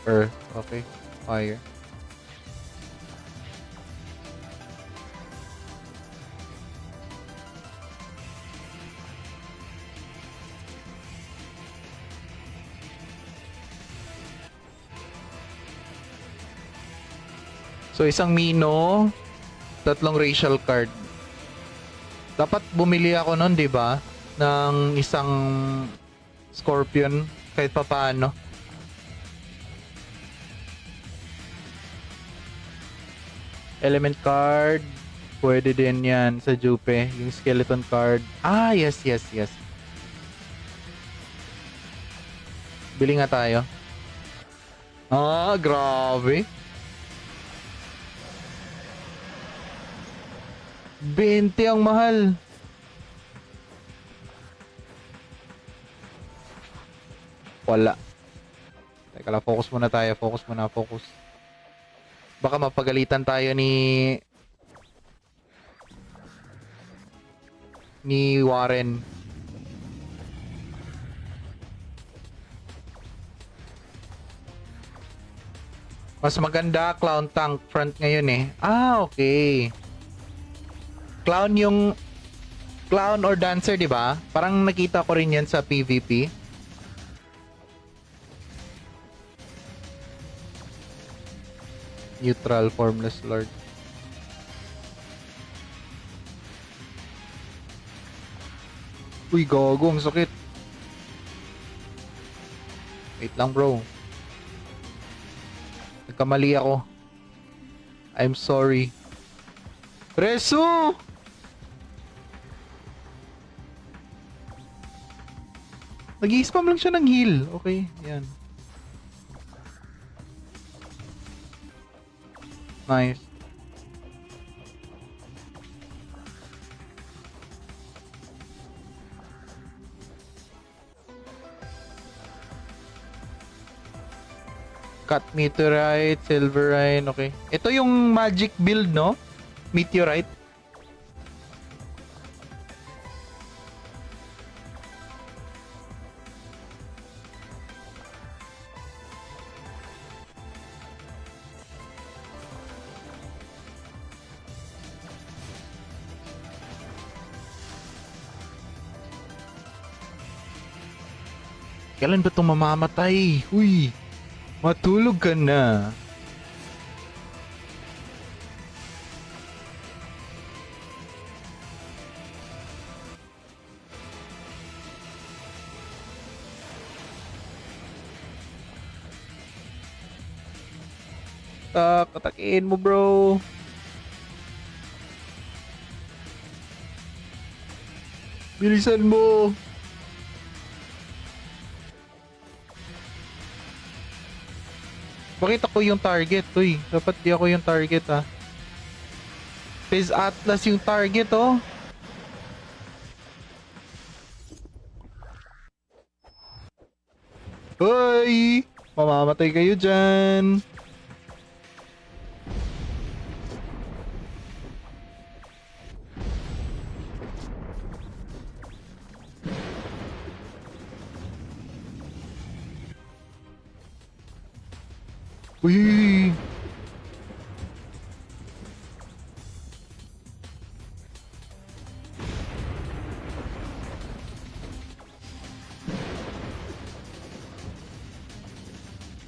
Earth. Okay. Fire. So, isang Mino, tatlong racial card. Dapat bumili ako nun, di ba? Ng isang Scorpion, kahit pa paano. Element card. Pwede din yan sa Jupe. Yung skeleton card. Ah, yes, yes, yes. Bili nga tayo. Ah, grabe. 20 ang mahal. Wala. Teka lang, focus muna tayo. Focus muna, focus. Baka mapagalitan tayo ni Warren. Mas maganda Clown Tank front ngayon eh. Ah, okay. Clown yung Clown or Dancer, di ba? Parang nakita ko rin yan sa PvP. Neutral Formless Lord. Uy, gago, ang sakit. Wait lang, bro. Nagkamali ako. I'm sorry. Resu! Nag-i-spam lang siya ng heal. Okay, yan. Nice. Cut Meteorite, Silverine, okay. Ito yung magic build, no? Meteorite. Kailan ba itong mamamatay? Uy! Matulog ka na. Katakiin mo, bro. Bilisan mo. Bakit ako yung target? Uy, dapat di ako yung target, ah. Fizz Atlas yung target, oh. Hoy! Mamamatay kayo dyan. Uy!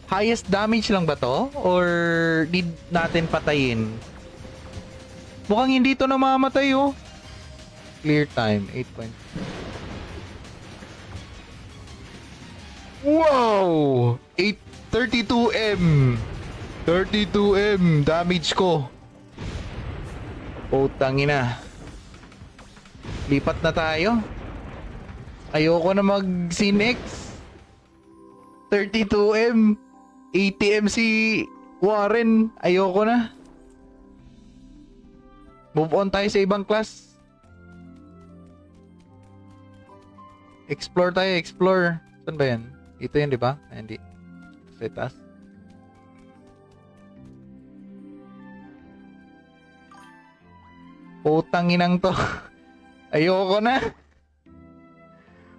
Highest damage lang ba to? Or need natin patayin? Mukhang hindi to namamatay, oh. Clear time, 8 point. Wow! 32M! 32M damage ko. Putang ina. Lipat na tayo. Ayoko na mag-Cinex. 32M. 80M si Warren. Ayoko na. Move on tayo sa ibang class. Explore tayo, explore. Saan ba yan? Ito yan, di ba? Ay, hindi. Sa taas. Putang inang to. Ayoko na.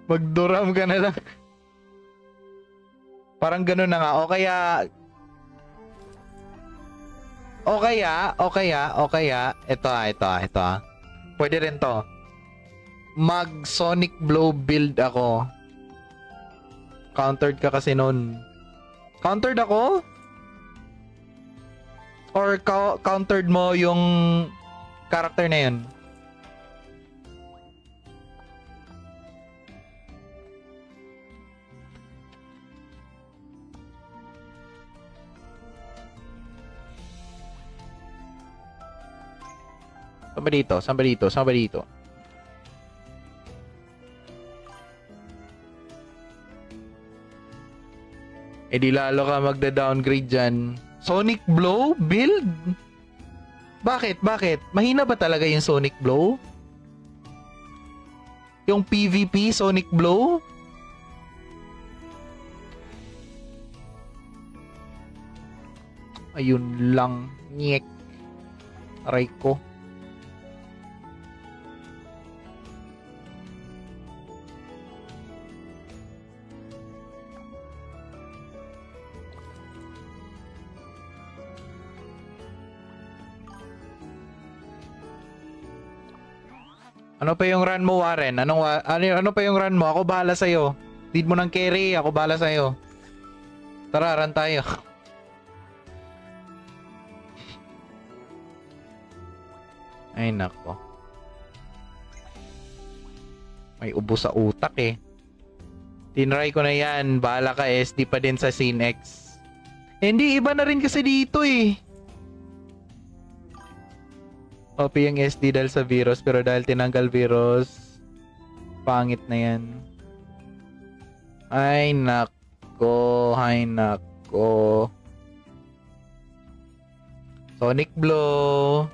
Magduram ka na lang. Parang ganun na nga. O kaya Ito. Pwede rin to. Mag Sonic Blow build ako. Countered ka kasi nun. Countered ako? Or countered mo yung character na yun? Saan ba dito? Eh di lalo ka magda-downgrade dyan. Sonic Blow build? Bakit? Mahina ba talaga yung Sonic Blow? Yung PvP Sonic Blow? Ayun lang. Nyek. Aray ko. Ano pa yung run mo, Warren? Ano pa yung run mo? Ako bahala sa'yo. Lead mo ng carry, ako bahala sa'yo. Tara, run tayo. Ay, nako. May ubo sa utak eh. Tinry ko na yan. Bahala ka, SD pa din sa Scene X. Hindi, iba na rin kasi dito eh. OP yung SD dahil sa virus, pero dahil tinanggal virus, pangit na yan. Ay nako. Sonic Blow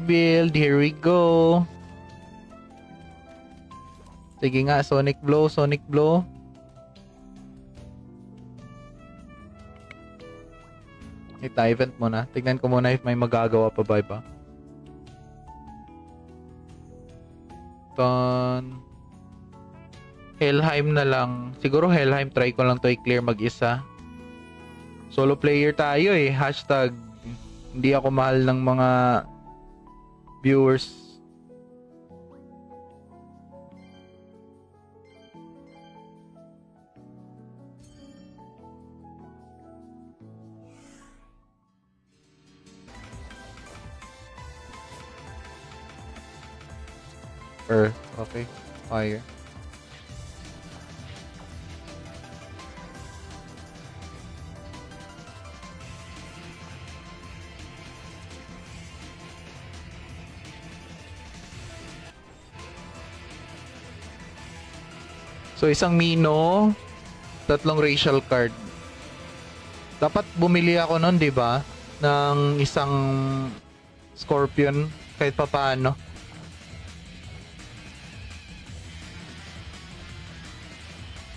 build, here we go. Sige nga, Sonic Blow. Event muna. Tignan ko muna if may magagawa pa ba? Helheim na lang. Siguro Helheim try ko lang to i-clear mag-isa. Solo player tayo eh. Hashtag hindi ako mahal ng mga viewers. Earth. Okay. Fire. So, isang Mino, 3 racial card. Dapat bumili ako nun, di ba? Ng isang Scorpion, kahit pa paano.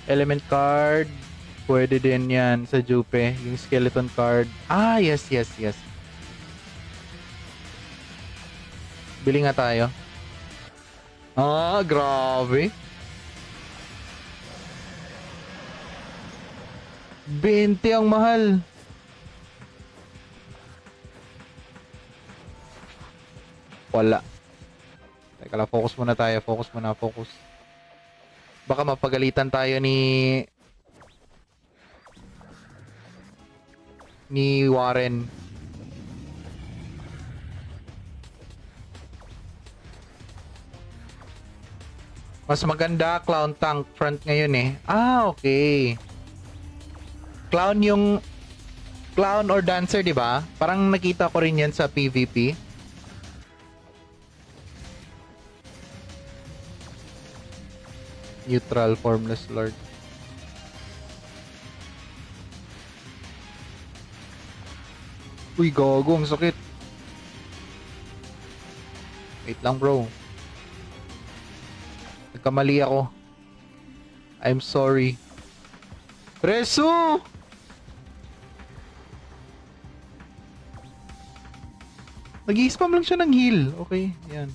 Element card. Pwede din yan sa Jupe. Yung skeleton card. Ah, yes. Bili nga tayo. Ah, grabe. 20 ang mahal. Wala. Teka lang, focus muna tayo. Focus. Baka mapagalitan tayo ni Warren. Mas maganda Clown Tank front ngayon eh. Ah, okay. Clown or Dancer, di ba? Parang nakita ko rin yan sa PvP. Neutral Formless Lord. Uy, gago, ang sakit. Wait lang, bro. Nagkamali ako. I'm sorry. Resu! Nag-i-spam lang siya ng heal. Okay, yan.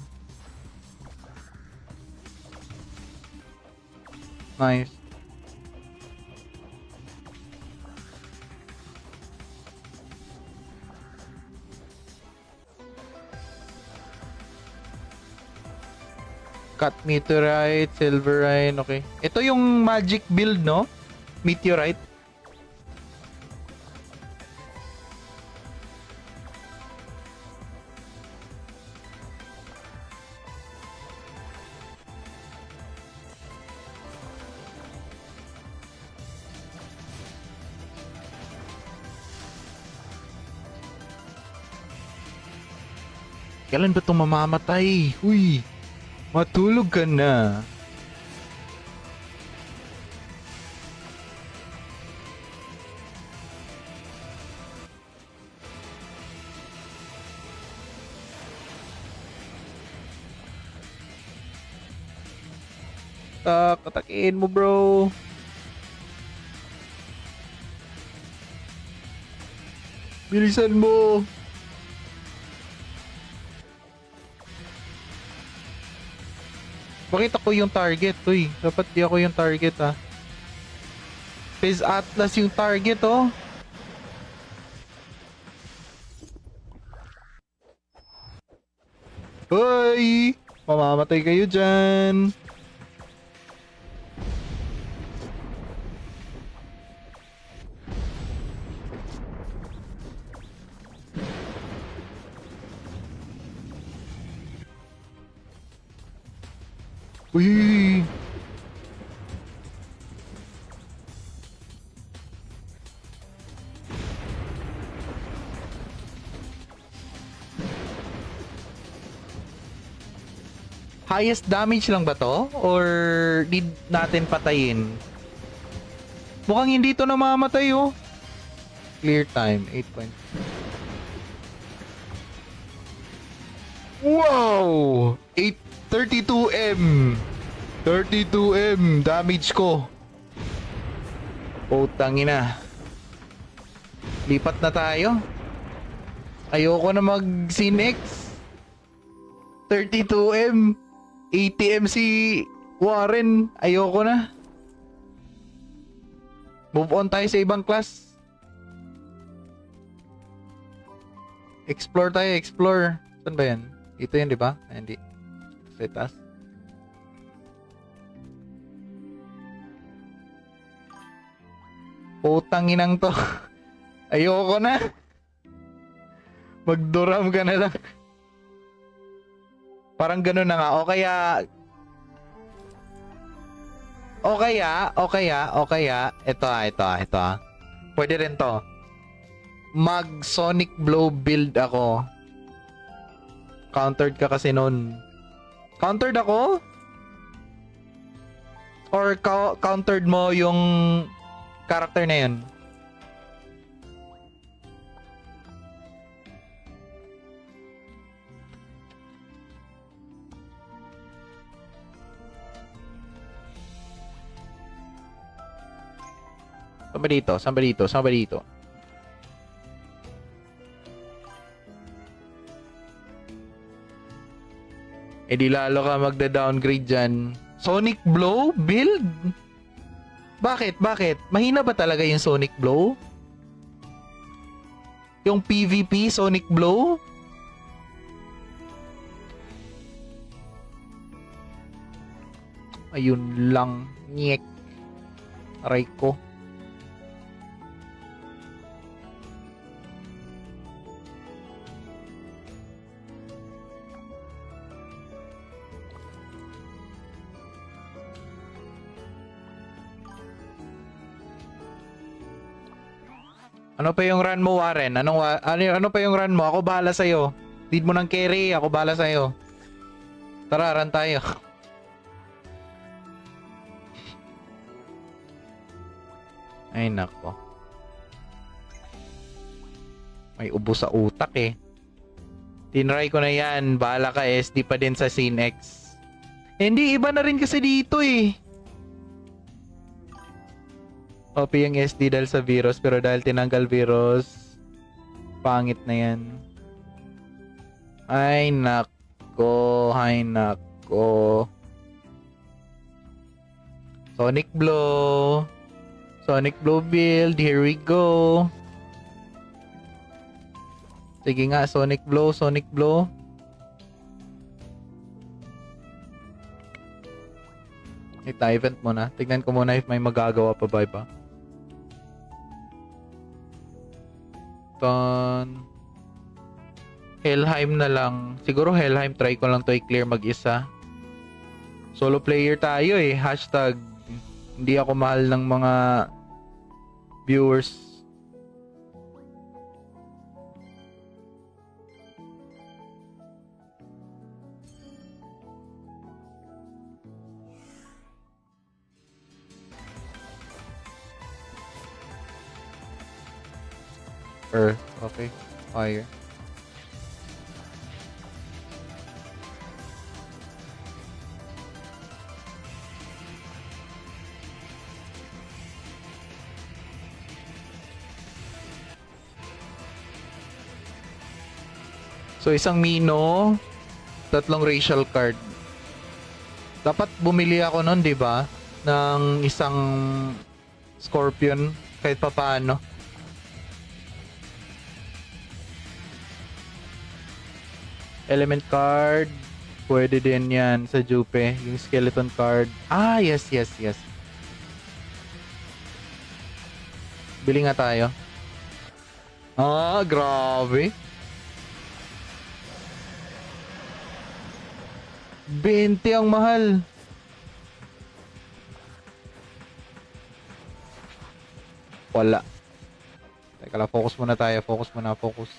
Nice. Cut Meteorite, Silverine, okay. Ito yung magic build, no? Meteorite. Kailan ba itong mamamatay? Uy, matulog ka na. Katakiin mo, bro. Bilisan mo. Bakit ako yung target? Uy, dapat di ako yung target, ah. Phase Atlas yung target, oh. Hoy! Mamamatay kayo dyan. Uy! Highest damage lang ba to? Or need natin patayin? Mukhang hindi to namamatay, oh. Clear time, 8 point. Wow! 32M! 32M damage ko. Putang ina. Lipat na tayo. Ayoko na mag Cinex. 32M. 80M si Warren. Ayoko na. Move on tayo sa ibang class. Explore tayo, explore. Saan ba yan? Ito yan, di ba? Ay, hindi. Sa taas. Putang inang to. Ayoko na. Magduram ka na lang. Parang ganun na nga. O kaya. Ito. Pwede rin to. Mag Sonic Blow build ako. Countered ka kasi nun. Countered ako? Or countered mo yung character na yun? Saan ba dito? Eh di lalo ka magda-downgrade dyan. Sonic Blow build? Bakit? Mahina ba talaga yung Sonic Blow? Yung PvP Sonic Blow? Ayun lang. Nyek. Aray ko. Ano pa yung run mo, Warren? Ano pa yung run mo? Ako bahala sa'yo. Lead mo ng carry, ako bahala sa'yo. Tara, run tayo. Ay, nako. May ubo sa utak eh. Tinry ko na yan. Bahala ka, SD pa din sa Scene X. Hindi, iba na rin kasi dito eh. OP yung SD dahil sa virus, pero dahil tinanggal virus, pangit na yan. Ay nako. Sonic Blow build, here we go. Sige nga, Sonic Blow. event muna. Tignan ko muna if may magagawa pa ba iba. Helheim na lang. Siguro Helheim, try ko lang to i-clear mag-isa. Solo player tayo eh. Hashtag hindi ako mahal ng mga viewers. Okay. Fire. So, isang Mino, 3 racial card. Dapat bumili ako nun, di ba? Ng isang Scorpion, kahit pa paano. Element card, pwede din yan sa Jupe. Yung skeleton card. Ah, yes. Bili nga tayo. Ah, grabe. 20 ang mahal. Wala. Teka lang, focus muna tayo. Focus.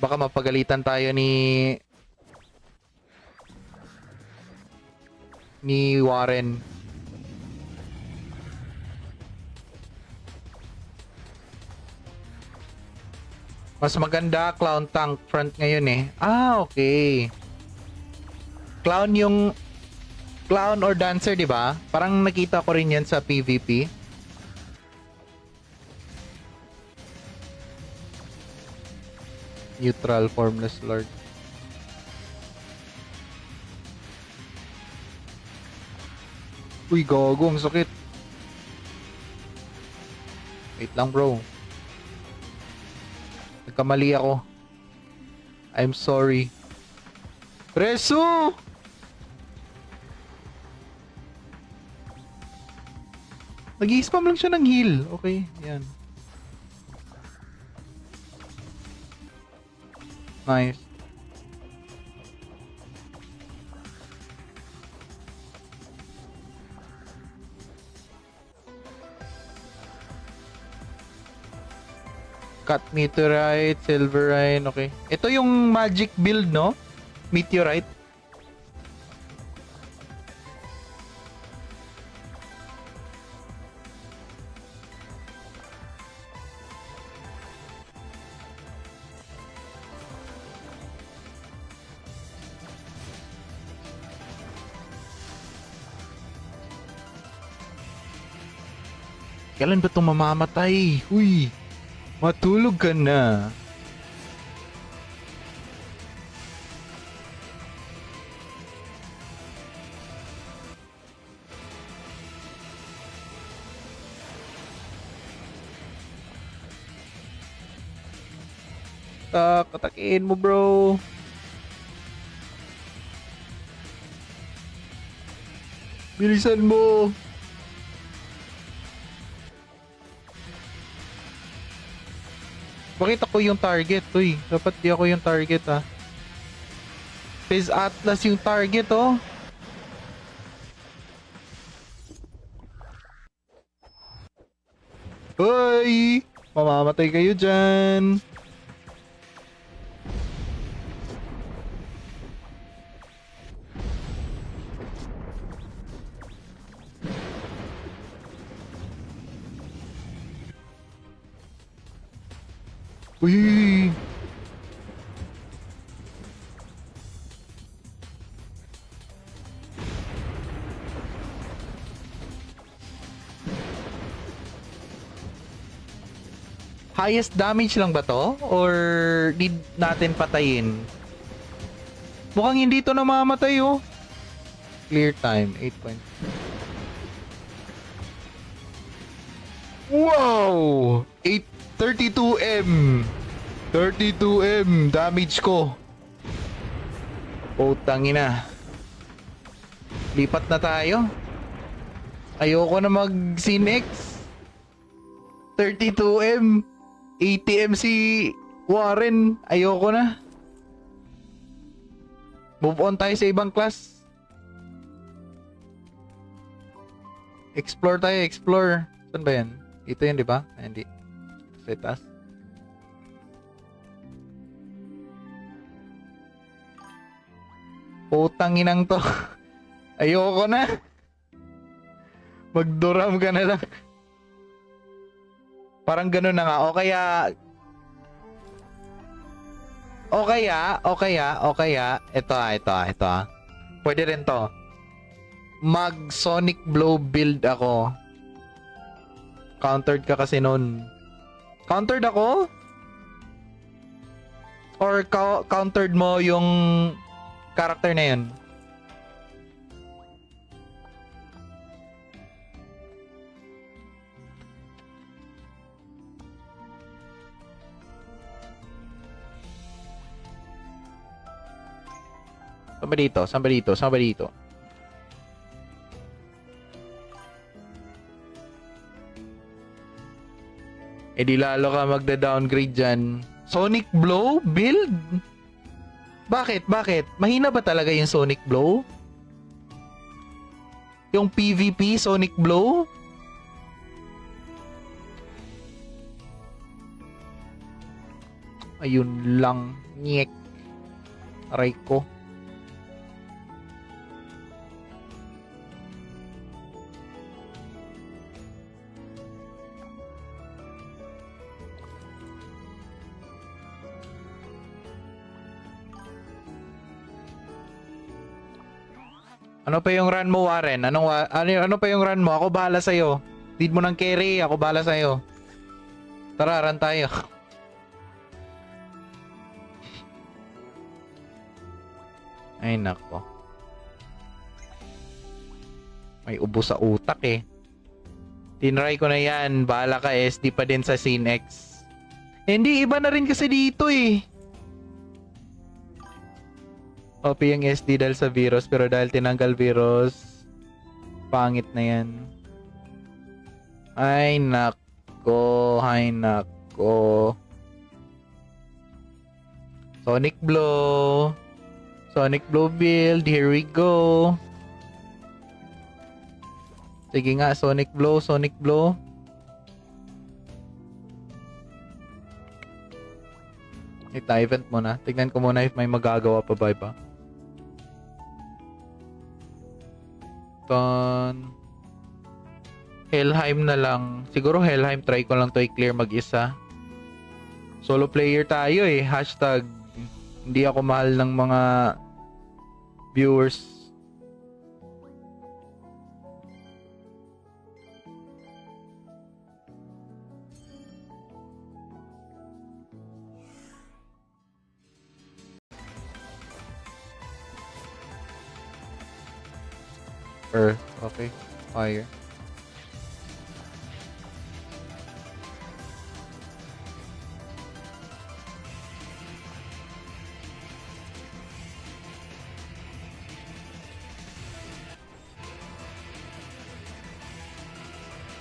Baka mapagalitan tayo ni Warren. Mas maganda Clown Tank front ngayon eh. Ah, okay. Clown yung Clown or Dancer, di ba? Parang nakita ko rin yan sa PvP. Neutral, Formless Lord. Uy, gago, ang sakit. Wait lang, bro. Nagkamali ako. I'm sorry. Preso! Nag-i-spam lang siya ng heal. Okay, yan. Nice. Cut Meteorite, Silverine, okay. Ito yung magic build, no? Meteorite. Kailan ba itong mamamatay? Uy! Matulog ka na. Katakiin mo, bro. Bilisan mo. Bakit ako yung target? Uy, dapat di ako yung target, ah. Fizz Atlas yung target, oh. Hoy! Mamamatay kayo dyan. Uy! Highest damage lang ba to? Or need natin patayin? Mukhang hindi to namamatay, oh. Clear time, 8 points. Wow! 32M! 32M damage ko. Putang ina. Lipat na tayo. Ayoko na mag Cinex. 32M. 80M si Warren. Ayoko na. Move on tayo sa ibang class. Explore tayo, explore. Saan ba yan? Ito yan, di ba? Ay, hindi. Sa taas. Putang inang to. Ayoko na. Magduram ka na lang. Parang ganun na nga. O kaya... Ito. Pwede rin to. Mag Sonic Blow build ako. Countered ka kasi nun. Countered ako? Or countered mo yung character na yun? Saan ba dito? Eh di lalo ka magda-downgrade dyan. Sonic Blow build? Bakit? Mahina ba talaga yung Sonic Blow? Yung PvP Sonic Blow? Ayun lang. Nyek. Aray ko. Ano pa yung run mo, Warren? Ano pa yung run mo? Ako bahala sa'yo. Lead mo ng carry, ako bahala sa'yo. Tara, run tayo. Ay, nako. May ubo sa utak eh. Tinry ko na yan. Bahala ka, SD pa din sa Scene X. Hindi, iba na rin kasi dito eh. OP yung SD dahil sa virus, pero dahil tinanggal virus, pangit na yan. Ay nako. Sonic Blow build, here we go. Sige nga, Sonic Blow. Event muna. Tignan ko muna if may magagawa pa ba iba. Helheim na lang. Siguro Helheim try ko lang to i-clear mag-isa. Solo player tayo eh. Hashtag hindi ako mahal ng mga viewers. Earth. Okay. Fire.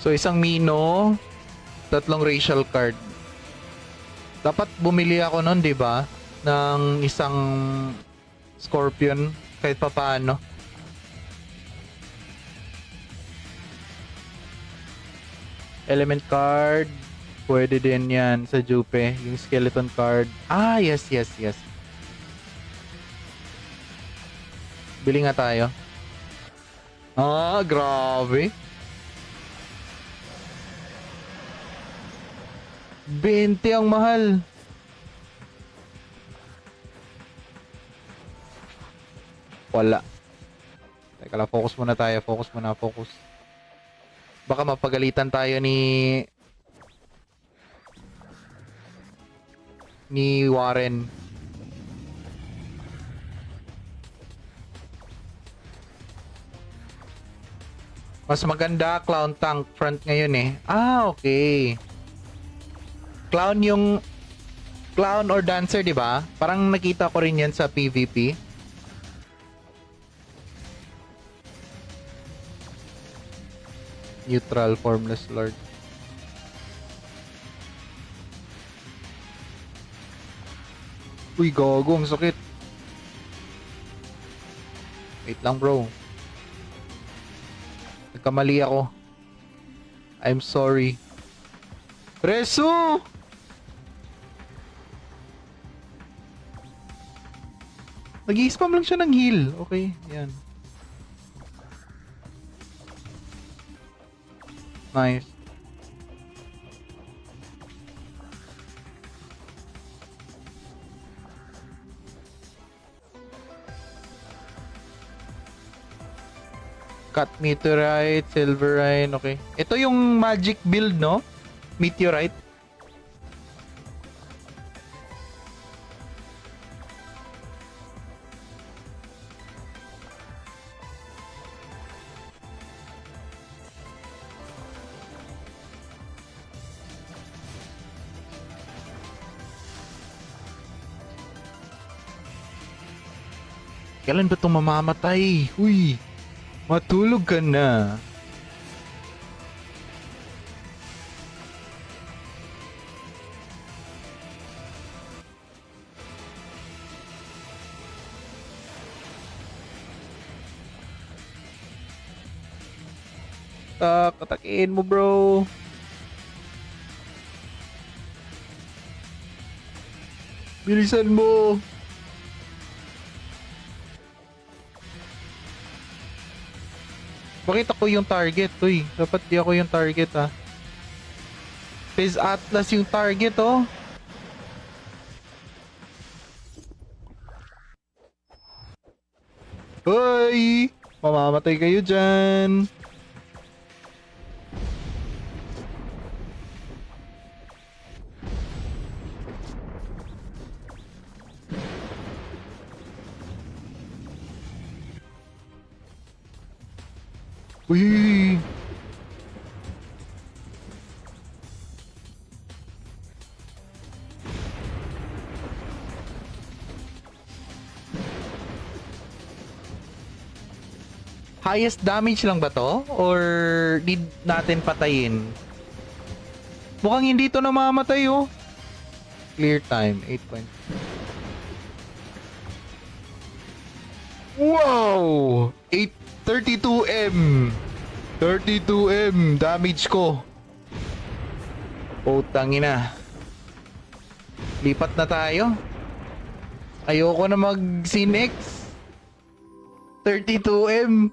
So, isang Mino, 3 racial card. Dapat bumili ako nun, di ba? Ng isang Scorpion, kahit pa paano. Element card. Pwede din yan sa Jupe. Yung skeleton card. Ah, yes. Bili nga tayo. Ah, grabe. 20 ang mahal. Wala. Teka lang, focus muna tayo. Focus. Baka mapagalitan tayo ni Warren. Mas maganda Clown Tank front ngayon eh. Ah, okay. Clown or Dancer, di ba? Parang nakita ko rin yan sa PvP. Neutral, formless lord. Uy, gago, ang sakit. Wait lang, bro. Nagkamali ako. I'm sorry. Preso! Nag-i-spam lang siya ng heal. Okay, yan. Nice. Cut meteorite, silverine, okay. Ito yung magic build, no? Meteorite. Kailan ba itong mamamatay? Uy! Matulog ka na. Katakiin mo, bro. Bilisan mo. Bakit ako yung target? Uy, dapat di ako yung target, ah. Fizz Atlas yung target, oh. Hoy! Mamamatay kayo dyan. Uy! Highest damage lang ba to? Or need natin patayin? Mukhang hindi to namamatay, oh. Clear time, 8 points. Wow! 32M! 32M damage ko. Putang ina. Lipat na tayo. Ayoko na mag-Cinex. 32M.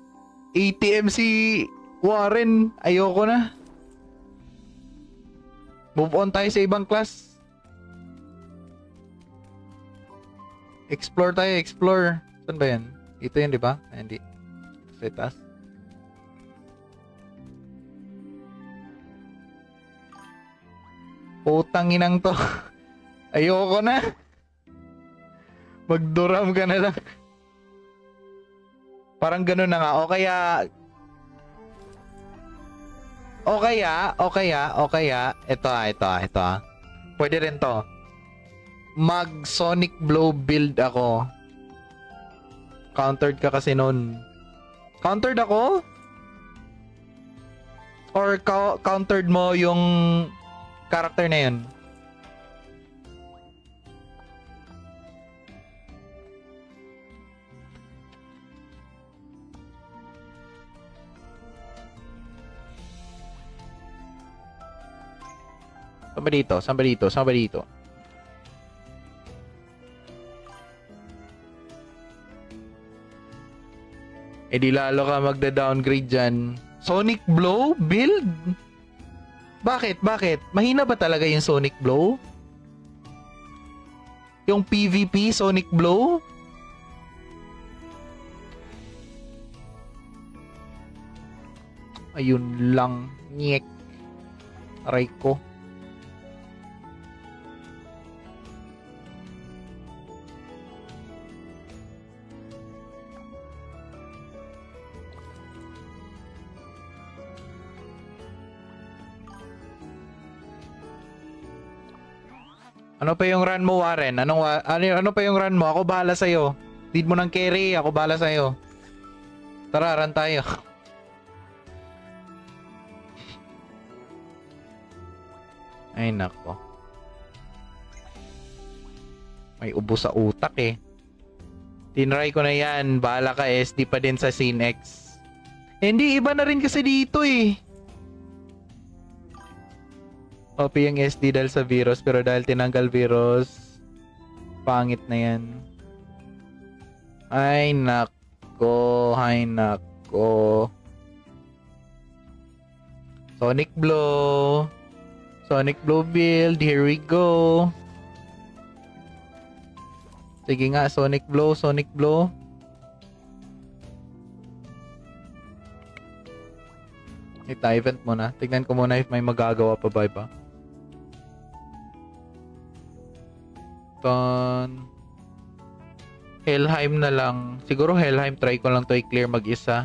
80M si Warren. Ayoko na. Move on tayo sa ibang class. Explore tayo, explore. Saan ba yan? Ito yan, di ba? Ay, hindi. Sa taas. Putang inang to. Ayoko na. Magduram ka na lang. Parang ganun na nga. O kaya. Ito. Pwede rin to. Mag Sonic Blow build ako. Countered ka kasi nun. Countered ako? Or countered mo yung character na yun? Saan ba dito? Eh di lalo ka magda-downgrade dyan. Sonic Blow build? Bakit? Mahina ba talaga yung Sonic Blow? Yung PvP Sonic Blow? Ayun lang. Nyek. Aray ko. Ano pa yung run mo, Warren? Ano pa yung run mo? Ako bahala sa'yo. Lead mo ng carry, ako bahala sa'yo. Tara, run tayo. Ay nako. May ubo sa utak eh. Tinry ko na yan. Bahala ka, SD pa din sa Scene X. Hindi, iba na rin kasi dito eh. OP yung SD dahil sa virus, pero dahil tinanggal virus, pangit na yan. Ay nako, ay nako. Sonic Blow. Sonic Blow build, here we go. Sige nga, Sonic Blow, Sonic Blow. Event muna. Tignan ko muna if may magagawa pa ba iba. Helheim na lang. Siguro Helheim, try ko lang to i-clear mag-isa.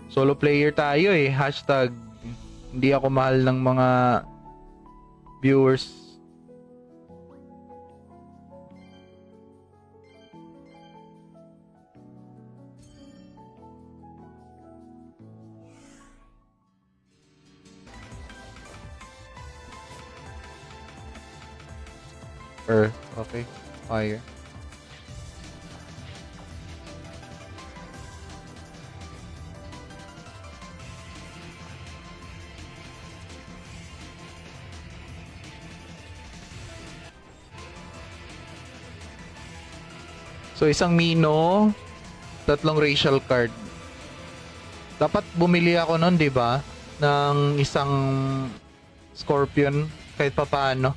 Solo player tayo eh. Hashtag hindi ako mahal ng mga viewers. Earth. Okay. Fire. So, isang Mino, 3 racial card. Dapat bumili ako nun, di ba? Ng isang Scorpion, kahit pa paano.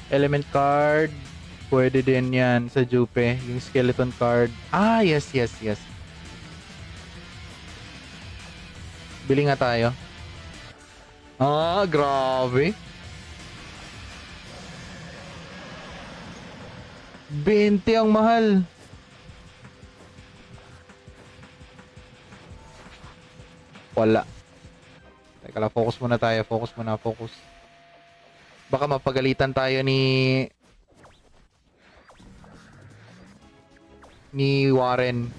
Element card, pwede din yan sa Jupe. Yung skeleton card. Ah, yes. Bili nga tayo. Ah, grabe. 20 ang mahal. Wala. Teka lang, focus muna tayo. Focus. Baka mapagalitan tayo ni Warren.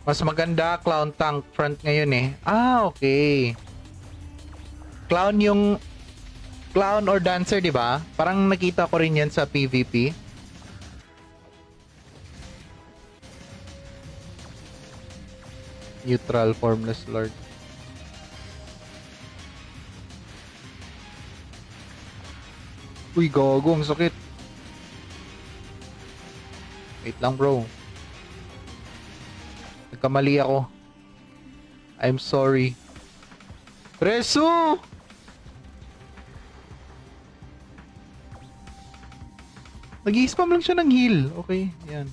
Mas maganda Clown Tank front ngayon eh. Ah, okay. Clown or Dancer, di ba? Parang nakita ko rin yan sa PvP. Neutral, Formless Lord. Uy, gago, ang sakit. Wait lang, bro. Nagkamali ako. I'm sorry. Resu! Nag-i-spam lang siya ng heal. Okay, yan.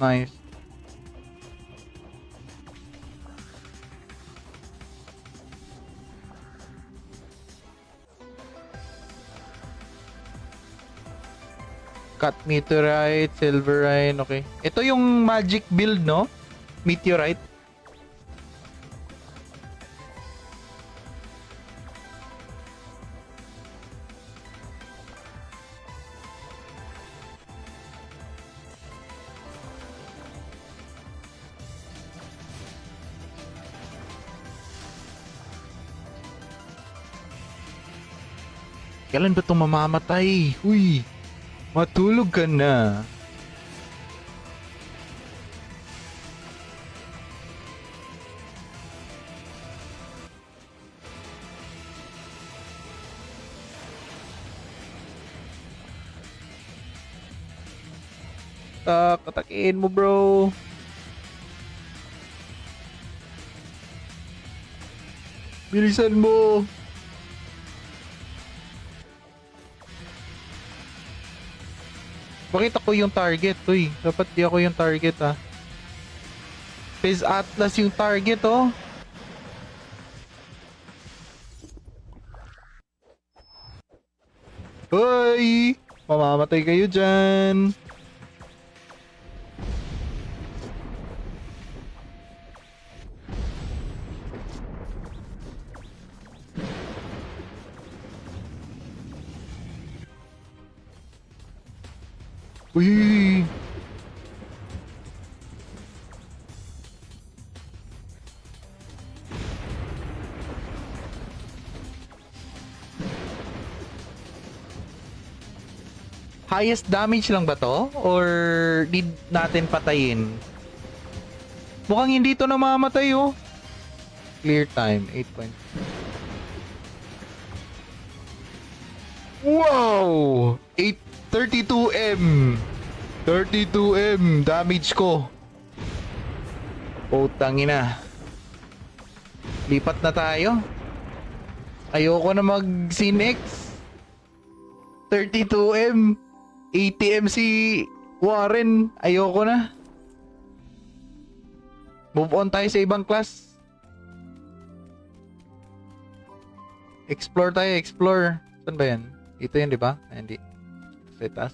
Nice. Cut Meteorite, Silverine, okay. Ito yung magic build, no? Meteorite. Kailan ba itong mamamatay? Uy! Matulog ka na. Katakiin mo, bro. Bilisan mo. Bakit ako yung target? Uy, dapat di ako yung target ah. Phase Atlas yung target oh. Hoy! Mamamatay kayo dyan. Uy! Highest damage lang ba to? Or need natin patayin? Mukhang hindi to namamatay oh. Clear time, 8 point. Wow! 32M! 32M damage ko. Putang ina. Lipat na tayo. Ayoko na mag Sin X. 32M. 80M si Warren. Ayoko na. Move on tayo sa ibang class. Explore tayo, explore. Saan ba yan? Ito yan, di ba? Ay, hindi. Sa taas.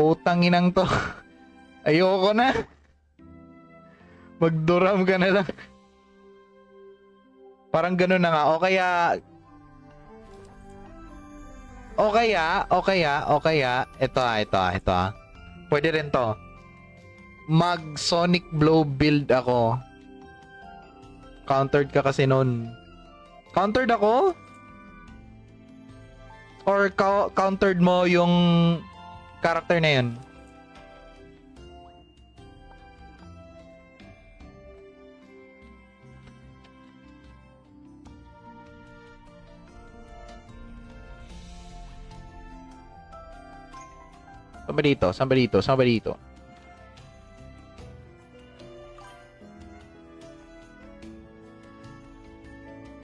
Putang inang to. Ayoko na. Magduram ka na lang. Parang gano'n na nga. O kaya. Ito. Pwede rin to. Mag Sonic Blow build ako. Countered ka kasi nun. Countered ako? Or countered mo yung character na yun? Saan ba dito?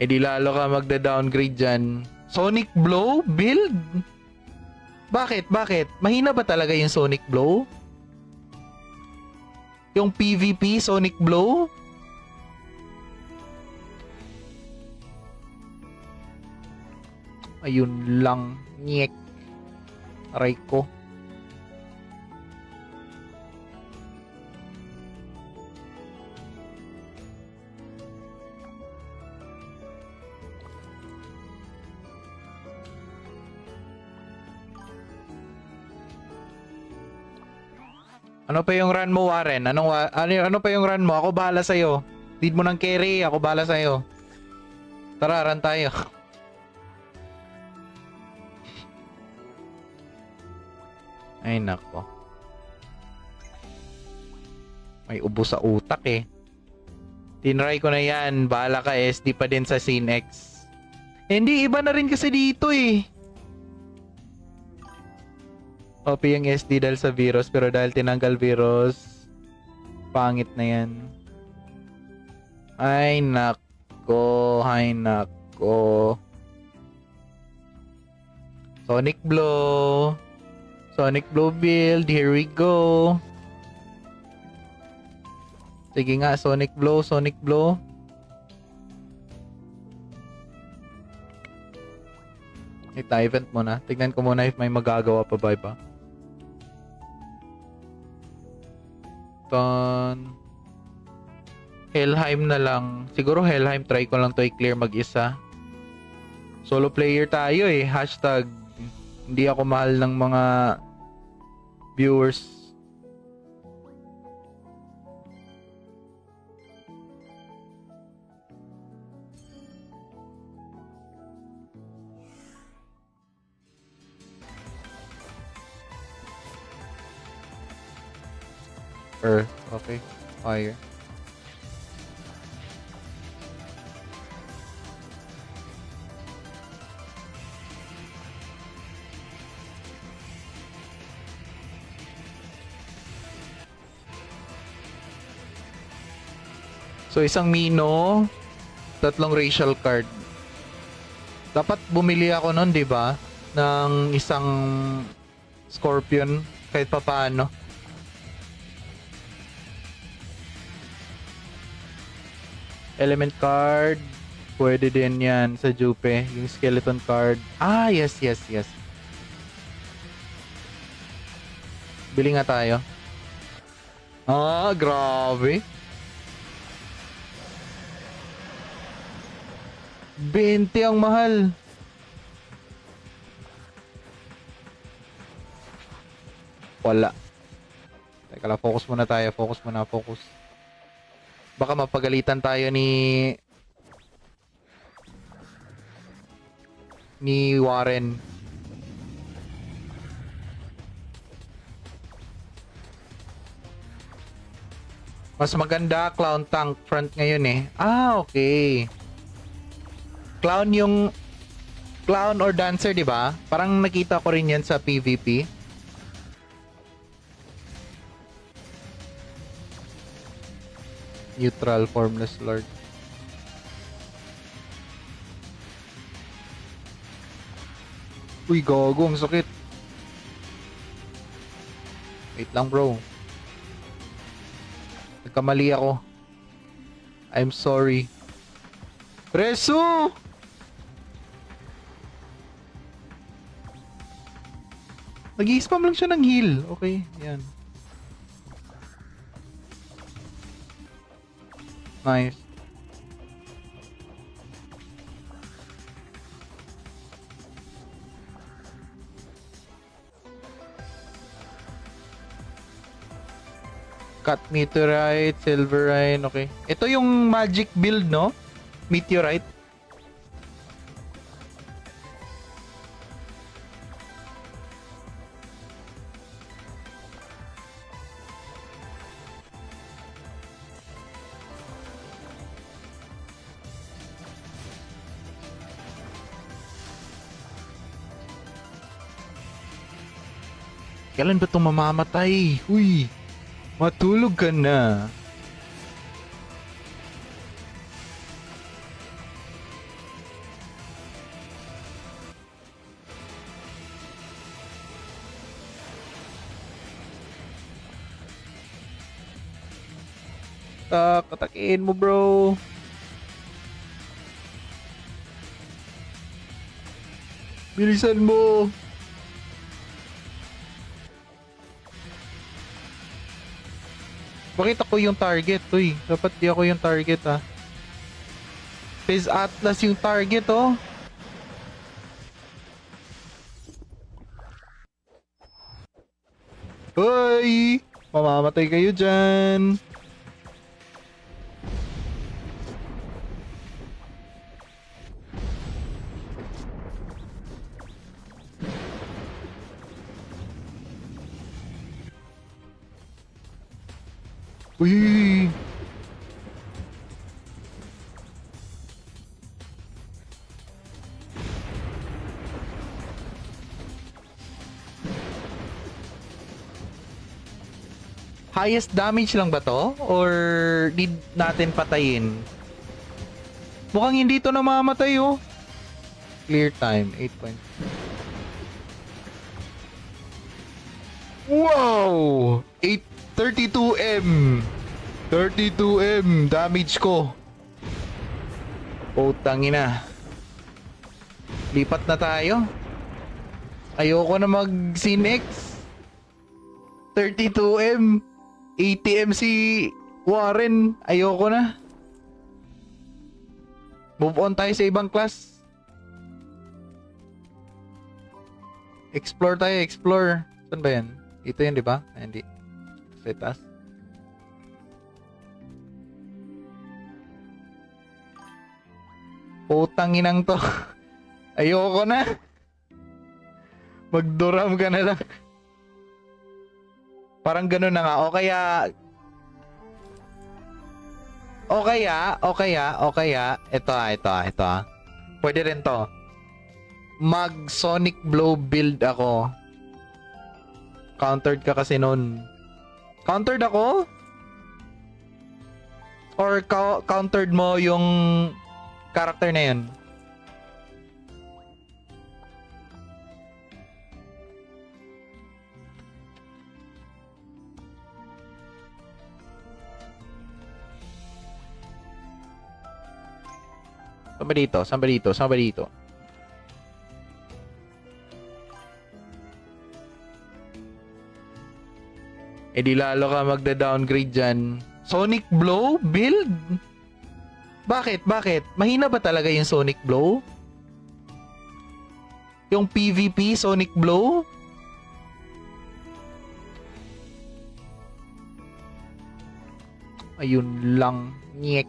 Eh di lalo ka magda-downgrade dyan. Sonic Blow build? Bakit? Mahina ba talaga yung Sonic Blow? Yung PvP Sonic Blow? Ayun lang. Nyek. Aray ko. Ano pa yung run mo, Warren? Ano pa yung run mo? Ako bahala sa'yo. Lead mo ng carry, ako bahala sa'yo. Tara, run tayo. Ay, nako. May ubo sa utak eh. Tinry ko na yan. Bahala ka, SD pa din sa Sin X. Hindi, iba na rin kasi dito eh. OP yung SD dahil sa virus, pero dahil tinanggal virus, pangit na yan. Ay nako. Sonic Blow build, here we go. Sige nga, Sonic Blow. Ita-event muna. Tignan ko muna if may magagawa pa ba iba. Helheim na lang. Siguro Helheim, try ko lang to i-clear mag-isa. Solo player tayo eh. Hashtag hindi ako mahal ng mga viewers. Okay. Fire. So, isang Mino, 3 racial card. Dapat bumili ako nun, di ba? Ng isang Scorpion, kahit pa paano. Element card. Pwede din yan sa Jupe. Yung skeleton card. Ah, yes. Bili nga tayo. Ah, grabe. 20 ang mahal. Wala. Teka lang, focus muna tayo. Focus muna, focus. Baka mapagalitan tayo ni Warren. Mas maganda clown tank front ngayon eh. Ah, okay. Clown yung clown or dancer, di ba? Parang nakita ko rin yan sa PvP. Neutral formless lord. Uy, gago, ang sakit. Wait lang, bro. Nagkamali ako. I'm sorry. Preso! Nag-i-spam lang siya ng heal. Okay, yan. Nice. Cut meteorite, silverine, okay. Ito yung magic build, no? Meteorite. Kailan ba itong mamamatay? Uy! Matulog ka na. Katakiin mo, bro. Bilisan mo. Bakit ako yung target? Uy, dapat di ako yung target, ah. Fizz Atlas yung target, oh. Hoy! Mamamatay kayo dyan. Uy! Highest damage lang ba to? Or need natin patayin? Mukhang hindi to namamatay, oh. Clear time, 8 points. Wow! 32M! 32M damage ko. Putang ina. Lipat na tayo. Ayoko na mag-Cinex. 32M. 80M si Warren. Ayoko na. Move on tayo sa ibang class. Explore tayo, explore. Saan ba yan? Ito yan, di ba? Ay, hindi. Sa taas. Putang inang to. Ayoko na. Magduram ka na lang. Parang ganun na nga. O kaya. Ito. Pwede rin to. Mag Sonic Blow build ako. Countered ka kasi nun. Countered ako? Or countered mo yung character na yun? Saan ba dito? Eh di lalo ka magda-downgrade dyan. Sonic Blow build? Bakit? Mahina ba talaga yung Sonic Blow? Yung PvP Sonic Blow? Ayun lang. Nyek.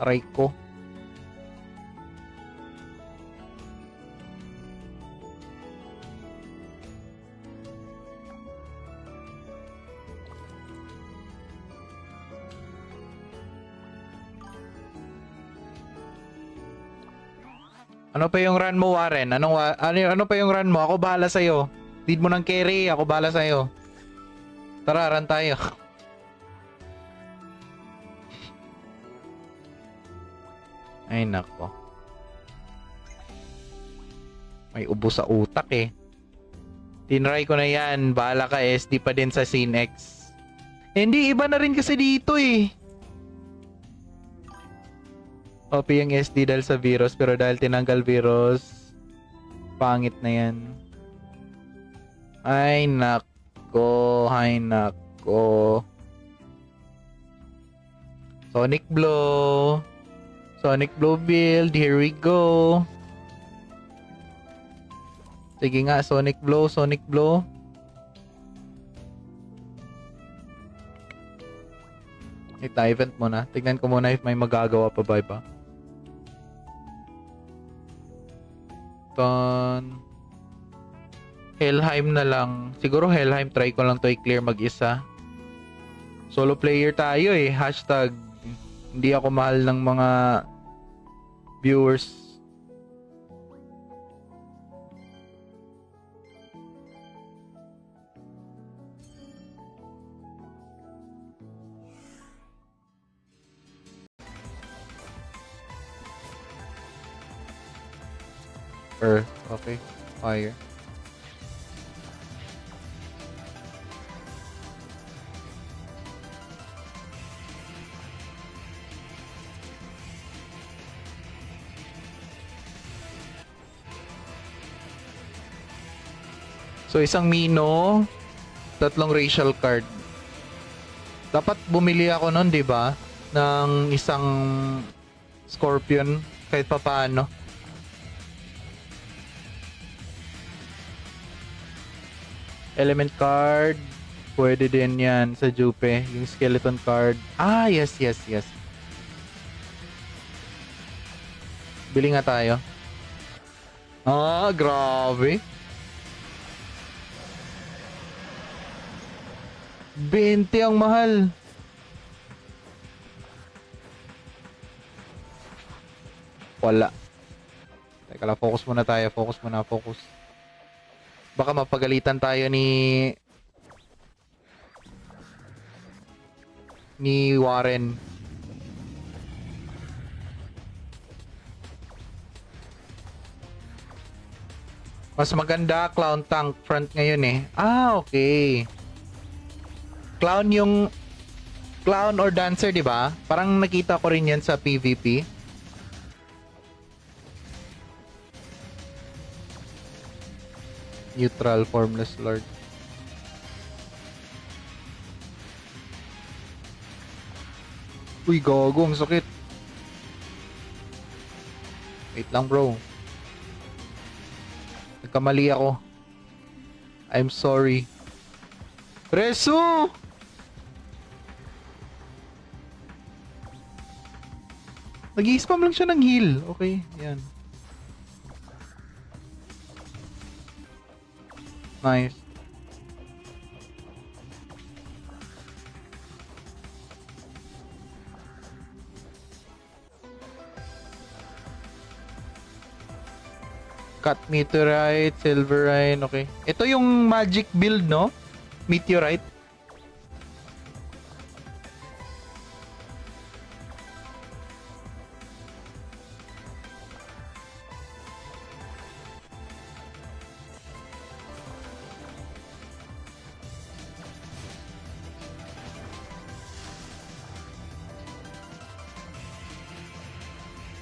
Aray ko. Ano pa yung run mo, Warren? Ano pa yung run mo? Ako bahala sa'yo. Lead mo ng carry, ako bahala sa'yo. Tara, run tayo. Ay, nako. May ubo sa utak eh. Tinry ko na yan. Bahala ka, SD pa din sa Scene X. Hindi, iba na rin kasi dito eh. OP yung SD dahil sa virus, pero dahil tinanggal virus, pangit na yan. Ay, nako. Ay, nako. Sonic Blow. Sonic Blow build. Here we go. Sige nga, Sonic Blow, Sonic Blow. Ita event muna. Tignan ko muna if may magagawa pa ba iba. Helheim na lang. Siguro Helheim try ko lang to i-clear mag-isa. Solo player tayo eh. Hashtag hindi ako mahal ng mga viewers. Earth. Okay. Fire. So, isang Mino, tatlong racial card. Dapat bumili ako nun, di ba? Ng isang Scorpion, kahit pa paano. Element card. Pwede din yan sa Jupe. Yung skeleton card. Ah, yes. Bili nga tayo. Ah, grabe. 20 ang mahal. Wala. Teka lang, focus muna tayo. Focus. Baka mapagalitan tayo ni Warren. Mas maganda Clown Tank front ngayon eh. Ah, okay. Clown or Dancer, di ba? Parang nakita ko rin yan sa PvP. Neutral, Formless Lord. Uy, gago, ang sakit. Wait lang, bro. Nagkamali ako. I'm sorry. Preso! Nag-i-spam lang siya ng heal. Okay, yan. Nice. Cut Meteorite, Silverine, okay. Ito yung magic build, no? Meteorite.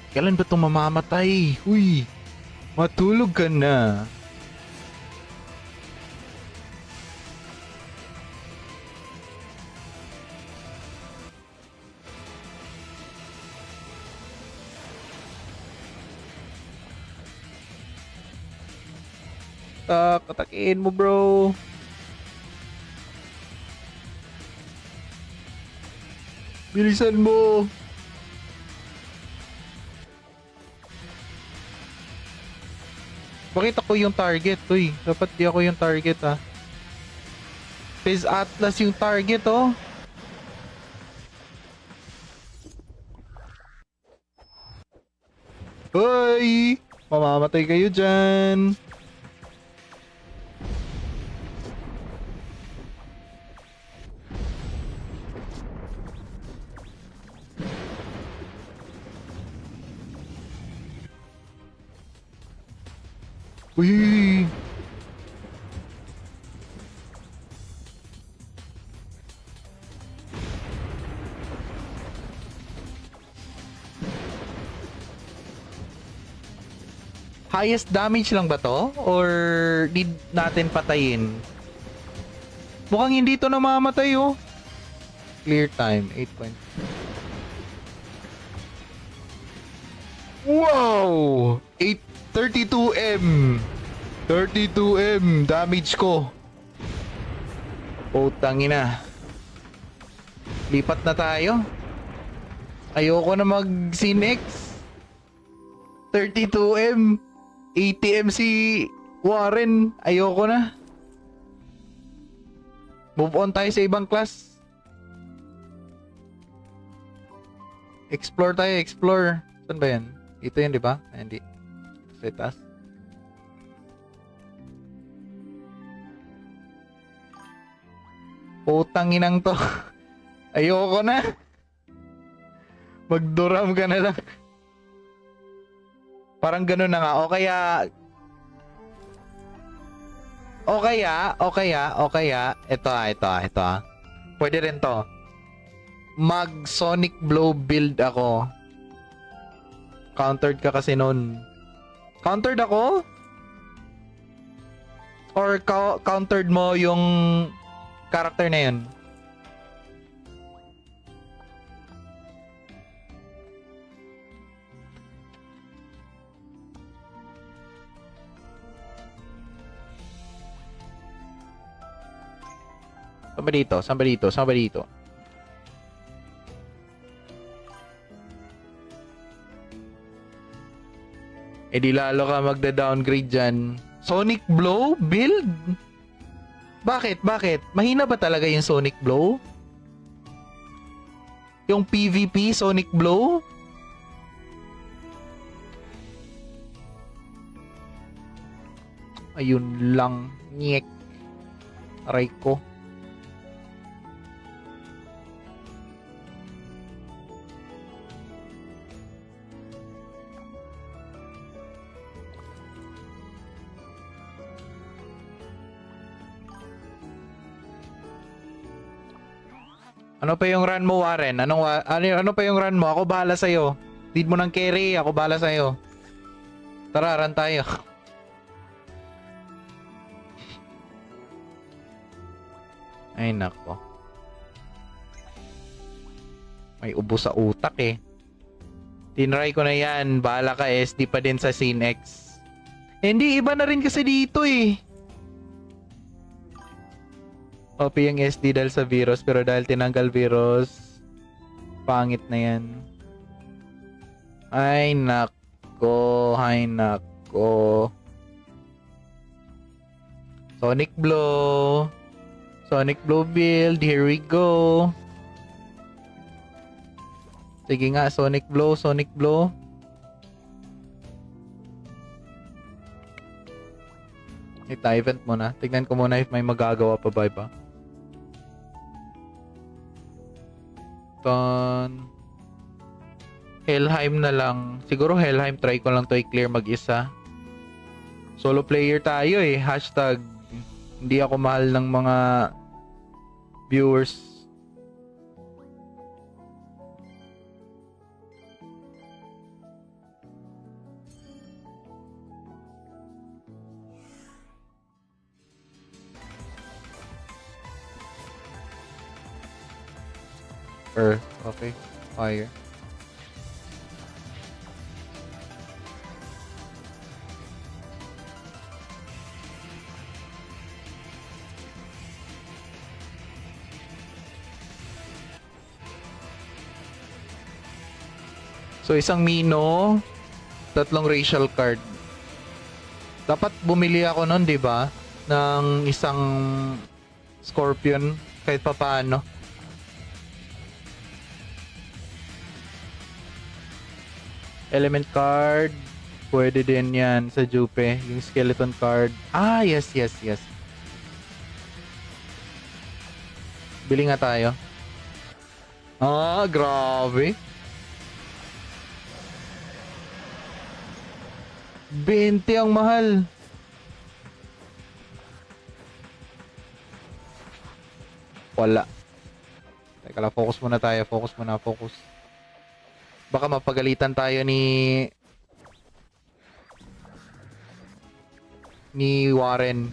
Kailan ba itong mamamatay? Uy! Matulog ka na. Katakiin mo, bro. Bilisan mo. Bakit ako yung target? Uy, dapat di ako yung target ah. Fizz Atlas yung target oh. Hoy! Mamamatay kayo dyan. Uy! Highest damage lang ba to? Or need natin patayin? Mukhang hindi to namamatay oh. Clear time, 8 point. Wow! 32M! 32M damage ko. Putang ina. Lipat na tayo. Ayoko na mag Cinex. 32M. 80M si Warren. Ayoko na. Move on tayo sa ibang class. Explore tayo, explore. Saan ba yan? Ito yan, di ba? Ay, hindi. Sa taas. Putang inang to. Ayoko na. Magduram ka na lang. Parang ganun na nga. O kaya, ito. Pwede rin to. Mag Sonic Blow build ako. Countered ka kasi nun. Countered ako? Or countered mo yung character na yun? Saan ba dito? Eh di lalo ka magda-downgrade dyan. Sonic Blow build? Bakit? Mahina ba talaga yung Sonic Blow? Yung PvP Sonic Blow? Ayun lang. Nyek. Aray ko. Ano pa yung run mo, Warren? Ano pa yung run mo? Ako bahala sa'yo. Lead mo ng carry, ako bahala sa'yo. Tara, run tayo. Ay, nako. May ubo sa utak eh. Tinry ko na yan. Bahala ka, SD pa din sa Scene X. Hindi, iba na rin kasi dito eh. OP yung SD dahil sa virus, pero dahil tinanggal virus, pangit na yan. Ay nako. Sonic Blow build, here we go. Sige nga, Sonic Blow. Event muna. Tignan ko muna if may magagawa pa ba? Helheim na lang. Siguro Helheim try ko lang to i-clear mag-isa. Solo player tayo eh. Hashtag hindi ako mahal ng mga viewers. Earth. Okay. Fire. So, isang Mino, 3 racial card. Dapat bumili ako nun, di ba? Ng isang Scorpion, kahit pa paano. Element card. Pwede din yan sa Jupe. Yung skeleton card. Ah, yes. Bili nga tayo. Ah, grabe. 20 ang mahal. Wala. Teka lang, focus muna tayo. Focus. Baka mapagalitan tayo ni Warren.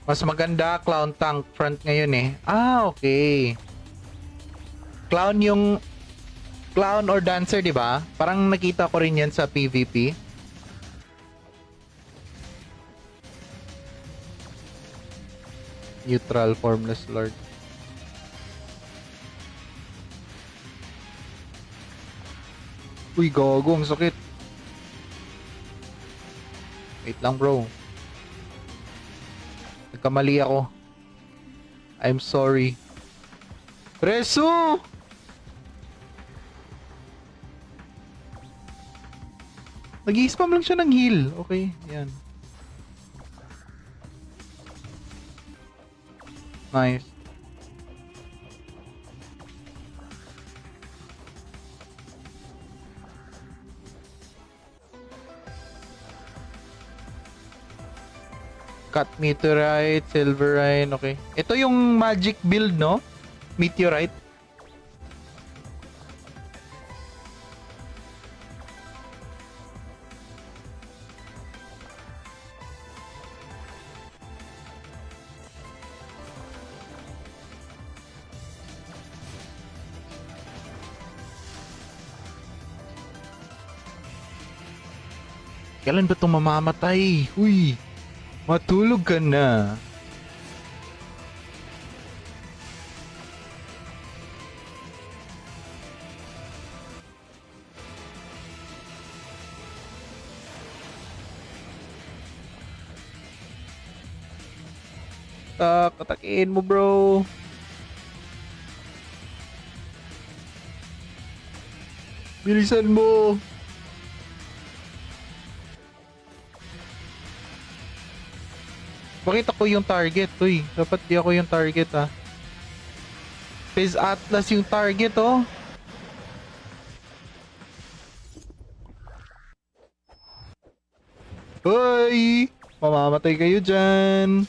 Mas maganda Clown Tank front ngayon eh. Ah, okay. Clown or Dancer, di ba? Parang nakita ko rin yan sa PvP. Neutral Formless Lord. Uy, gago, ang sakit. Wait lang, bro. Nagkamali ako. I'm sorry. Resu! Nag-i-spam lang siya ng heal. Okay, yan. Nice. Cut Meteorite, Silverine, okay. Ito yung magic build, no? Meteorite. Kailan ba itong mamamatay? Uy! Matulog ka na. Katakiin mo, bro. Bilisan mo. Bakit ako yung target? Uy, dapat di ako yung target, ah. Phase Atlas yung target, oh. Hoy! Mamamatay kayo dyan.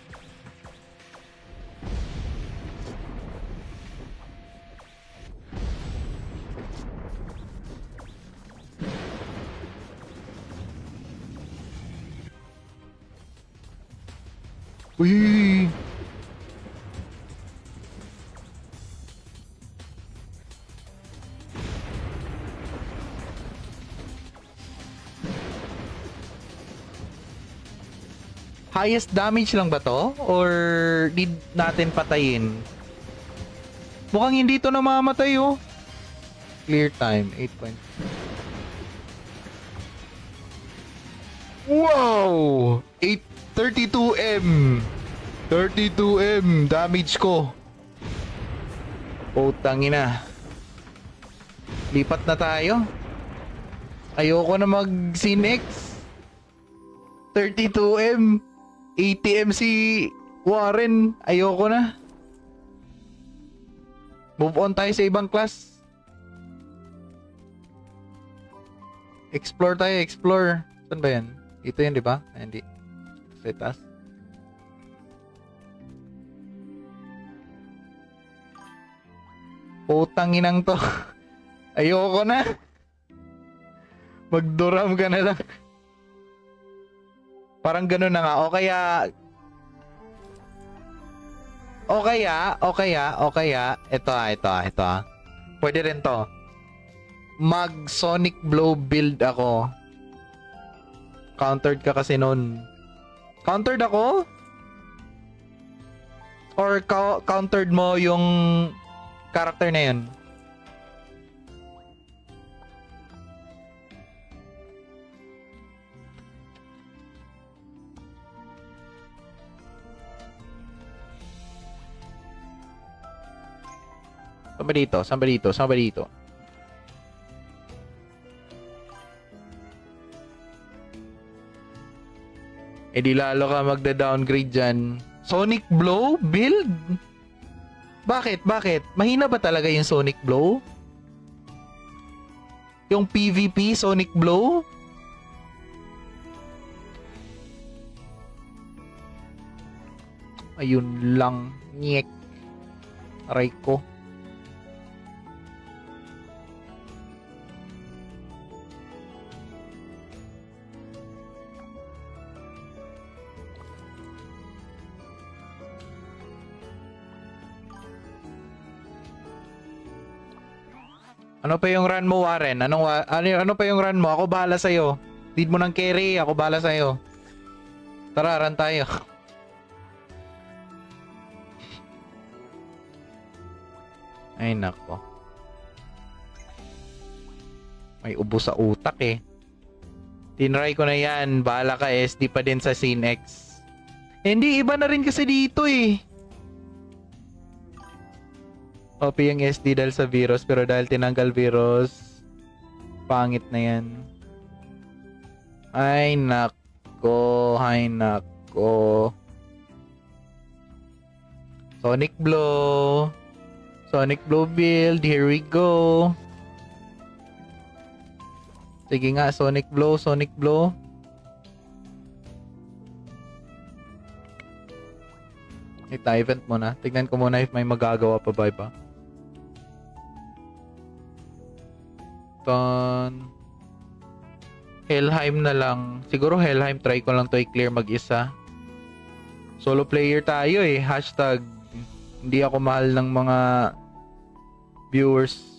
Uy! Highest damage lang ba to? Or need natin patayin? Mukhang hindi to namamatay, oh. Clear time, 8 point. Wow! 32M! 32M damage ko. Putang ina. Lipat na tayo. Ayoko na mag-Cinex. 32M. 80M si Warren. Ayoko na. Move on tayo sa ibang class. Explore tayo, explore. Saan ba yan? Ito yan, di ba? Ay, hindi. Sa taas. Putang inang to. Ayoko na. Magduram ka na lang. Parang ganun na nga. O kaya... Ito. Pwede rin to. Mag Sonic Blow build ako. Countered ka kasi nun. Countered ako? Or countered mo yung character na yun? Saan ba dito? Saan ba dito? Saan ba dito? Eh di lalo ka magda-downgrade dyan. Sonic Blow build? Bakit? Bakit? Mahina ba talaga yung Sonic Blow? Yung PvP Sonic Blow? Ayun lang. Nyek. Aray ko. Ano pa yung run mo, Warren? Ano pa yung run mo? Ako bahala sa'yo. Lead mo ng carry, ako bahala sa'yo. Tara, run tayo. Ay, nako. May ubo sa utak eh. Tinry ko na yan. Bahala ka, SD pa din sa Scene X. Hindi, iba na rin kasi dito eh. OP yung SD dahil sa virus, pero dahil tinanggal virus, pangit na yan. Ay nako, ay nako. Sonic Blow. Sonic Blow build, here we go. Sige nga, Sonic Blow, Sonic Blow. Ita-event muna. Tignan ko muna if may magagawa pa ba iba. Helheim na lang. Siguro Helheim, try ko lang to i-clear mag-isa. Solo player tayo eh. Hashtag hindi ako mahal ng mga viewers.